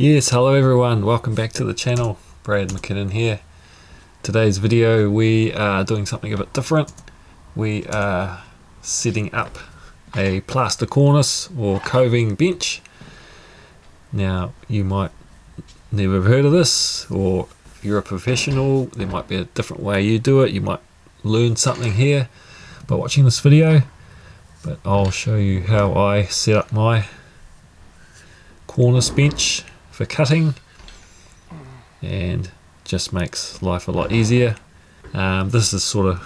Yes, hello everyone, welcome back to the channel. Brad McKinnon here. Today's video we are doing something a bit different. We are setting up a plaster cornice or coving bench. Now you might never have heard of this, or if you're a professional there might be a different way you do it. You might learn something here by watching this video, but I'll show you how I set up my cornice bench for cutting, and just makes life a lot easier. This is sort of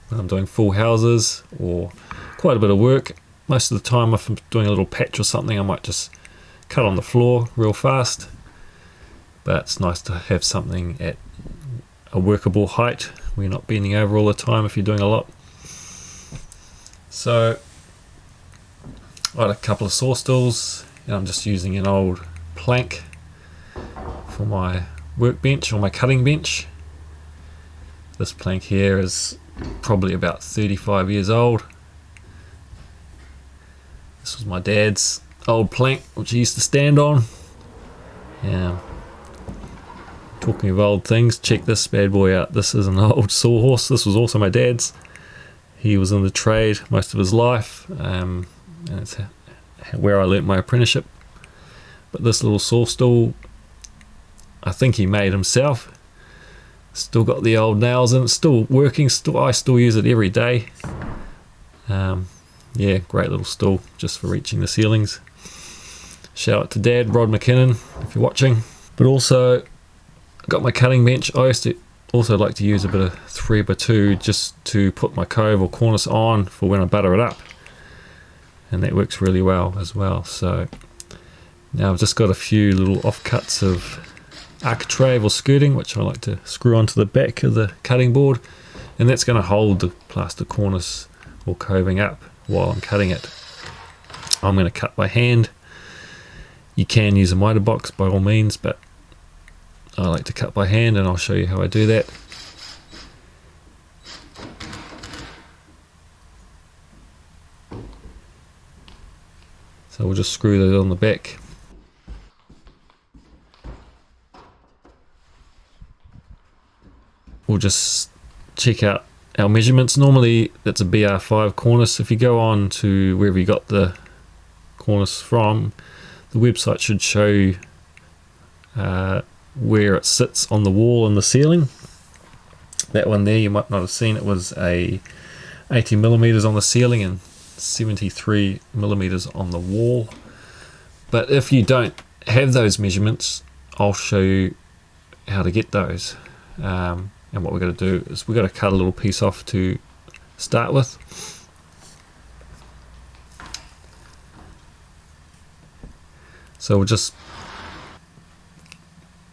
when I'm doing full houses or quite a bit of work. Most of the time if I'm doing a little patch or something I might just cut on the floor real fast, but it's nice to have something at a workable height where you're not bending over all the time if you're doing a lot. So I had a couple of saw stools and I'm just using an old plank for my workbench or my cutting bench. This plank here is probably about 35 years old. This was my dad's old plank which he used to stand on. Talking of old things, check this bad boy out. This is an old sawhorse. This was also my dad's. He was in the trade most of his life, and it's where I learnt my apprenticeship. But this little saw stool I think he made himself. Still got the old nails in it, still working, I still use it every day. Yeah, great little stool just for reaching the ceilings. Shout out to Dad, Rod McKinnon, if you're watching. But also got my cutting bench. I used to also like to use a bit of 3x2 just to put my cove or cornice on for when I butter it up, and that works really well as well. So now I've just got a few little offcuts of architrave or skirting which I like to screw onto the back of the cutting board, and that's going to hold the plaster cornice or coving up while I'm cutting it. I'm going to cut by hand. You can use a miter box by all means, but I like to cut by hand, and I'll show you how I do that. So we'll just screw those on the back. We'll just check out our measurements. Normally that's a BR5 cornice. If you go on to wherever you got the cornice from, the website should show you where it sits on the wall and the ceiling. That one there you might not have seen. It was a 80mm on the ceiling and 73mm on the wall. But if you don't have those measurements, I'll show you how to get those. And what we're going to do is we're going to cut a little piece off to start with. So we'll just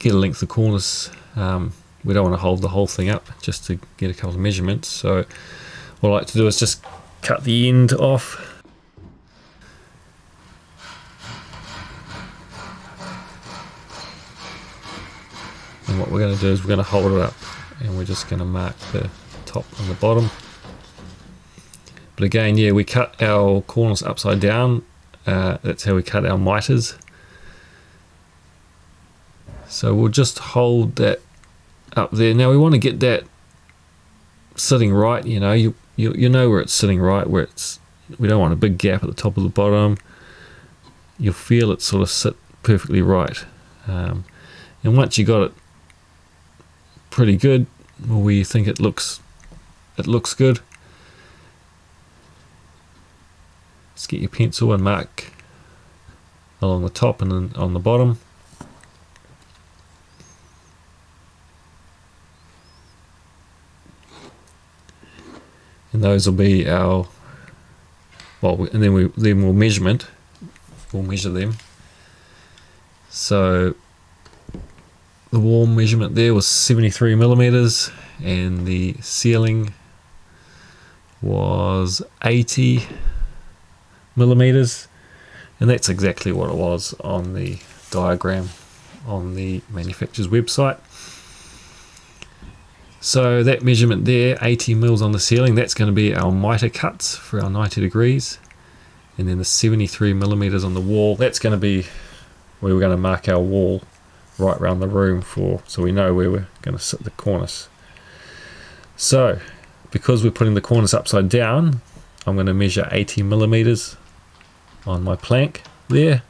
get a length of cornice. We don't want to hold the whole thing up, just to get a couple of measurements. So what I like to do is just cut the end off. And what we're going to do is we're going to hold it up, and we're just going to mark the top and the bottom. But again, yeah, we cut our cornice upside down. That's how we cut our mitres. So we'll just hold that up there. Now we want to get that sitting right. You know, you know where it's sitting right. Where it's, we don't want a big gap at the top of the bottom. You'll feel it sort of sit perfectly right. And once you got it pretty good, or where you think it looks good, just get your pencil and mark along the top and then on the bottom. And those will be our, well, and then we'll measure them. So the wall measurement there was 73mm, and the ceiling was 80mm, and that's exactly what it was on the diagram on the manufacturer's website. So that measurement there, 80mm on the ceiling, that's going to be our mitre cuts for our 90 degrees. And then the 73mm on the wall, that's going to be we were going to mark our wall right around the room so we know where we're going to sit the cornice. So because we're putting the cornice upside down, I'm going to measure 80 millimeters on my plank there.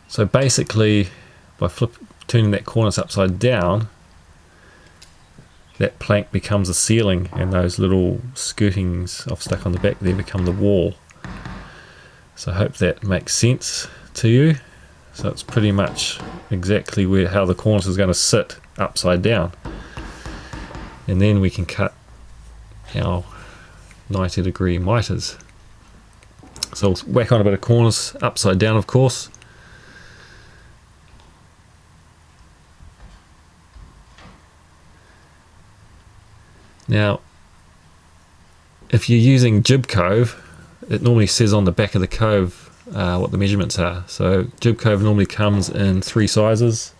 So basically by turning that cornice upside down, that plank becomes a ceiling, and those little skirtings I've stuck on the back there become the wall. So I hope that makes sense to you. So it's pretty much exactly how the cornice is going to sit upside down. And then we can cut our 90-degree mitres. So we'll whack on a bit of cornice upside down, of course. Now, if you're using jib Cove, it normally says on the back of the Cove what the measurements are. So jib Cove normally comes in 3 sizes: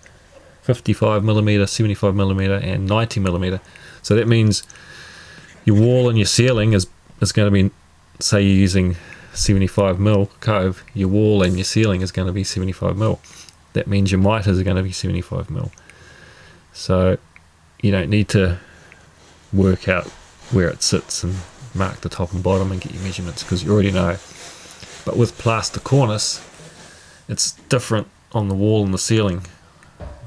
55mm, 75mm and 90mm. So that means your wall and your ceiling is going to be, say you're using 75mm Cove, your wall and your ceiling is going to be 75mm. That means your mitres are going to be 75mm. So you don't need to work out where it sits and mark the top and bottom and get your measurements, because you already know. But with Plaster Cornice, it's different on the wall and the ceiling.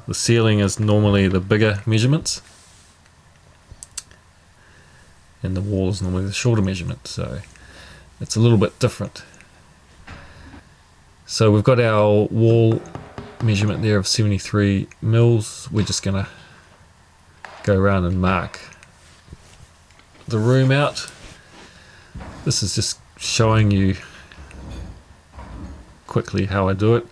The ceiling is normally the bigger measurements, and the wall is normally the shorter measurement, so it's a little bit different. So we've got our wall measurement there of 73 mils. We're just going to go around and mark the room out. This is just showing you quickly how I do it,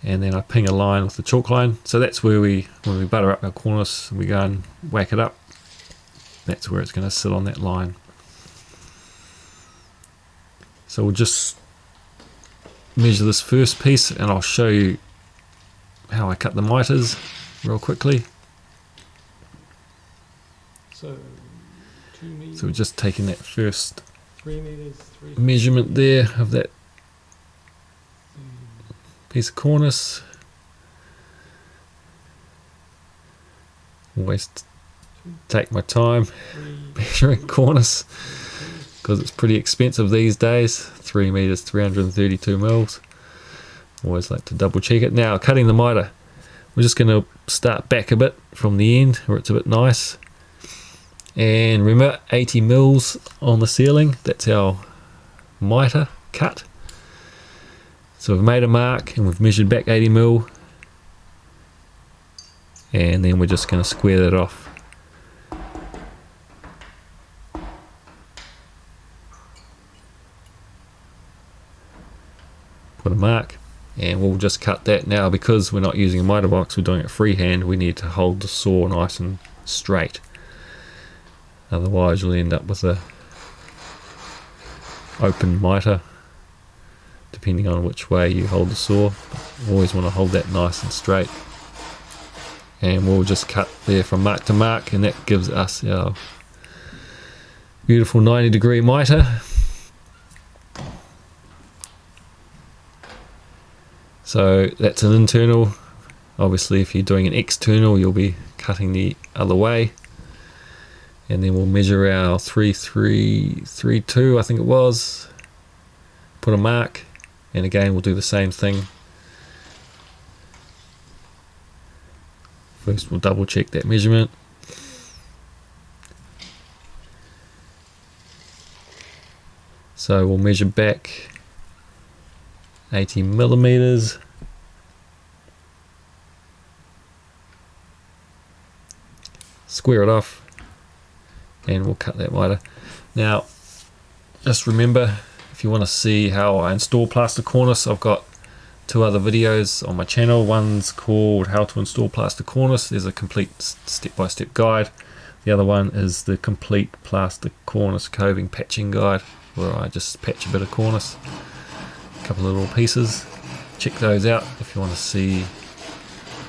and then I ping a line with the chalk line. So that's where when we butter up our cornice, we go and whack it up. That's where it's going to sit on that line. So we'll just measure this first piece, and I'll show you how I cut the mitres real quickly. So 2 meters. So we're just taking that first 3 meters. Measurement there of that piece of cornice. Always take my time measuring cornice, because it's pretty expensive these days. 3 meters, 332 mils. Always like to double check it. Now cutting the mitre, we're just going to start back a bit from the end where it's a bit nice. And remember, 80 mils on the ceiling, that's our mitre cut. So we've made a mark and we've measured back 80 mil, and then we're just going to square that off. Put a mark, and we'll just cut that. Now, because we're not using a mitre box, we're doing it freehand, we need to hold the saw nice and straight. Otherwise you'll end up with a open mitre, depending on which way you hold the saw. But always want to hold that nice and straight. And we'll just cut there from mark to mark, and that gives us our beautiful 90-degree mitre. So that's an internal. Obviously if you're doing an external, you'll be cutting the other way. And then we'll measure our 3332, I think it was, put a mark, and again we'll do the same thing. First we'll double check that measurement. So we'll measure back 80 millimeters. Square it off, and we'll cut that mitre. Now just remember, if you want to see how I install Plaster Cornice, I've got 2 other videos on my channel. One's called How to Install Plaster Cornice. There's a complete step-by-step guide. The other one is the complete Plaster Cornice Coving patching guide, where I just patch a bit of cornice, a couple of little pieces. Check those out if you want to see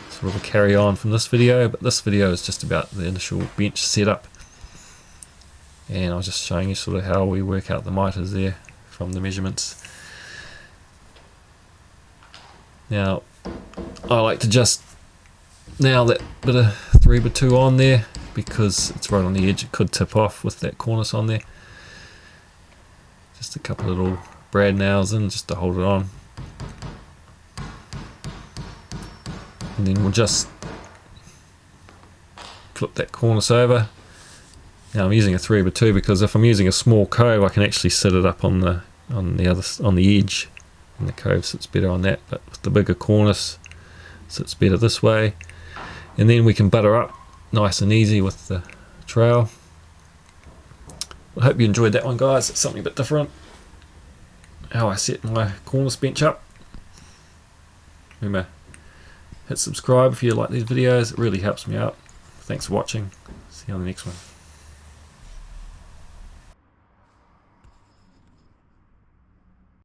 sort of a carry on from this video. But this video is just about the initial bench setup, and I was just showing you sort of how we work out the mitres there from the measurements. Now I like to just nail that bit of 3x2 on there because it's right on the edge. It could tip off with that cornice on there. Just a couple of little brad nails in just to hold it on. And then we'll just flip that cornice over. Now I'm using a 3x2 because if I'm using a small cove, I can actually set it up on the edge, and the cove sits better on that. But with the bigger cornice, it sits better this way. And then we can butter up nice and easy with the trowel. I hope you enjoyed that one, guys. It's something a bit different. How I set my cornice bench up. Remember, hit subscribe if you like these videos. It really helps me out. Thanks for watching. See you on the next one.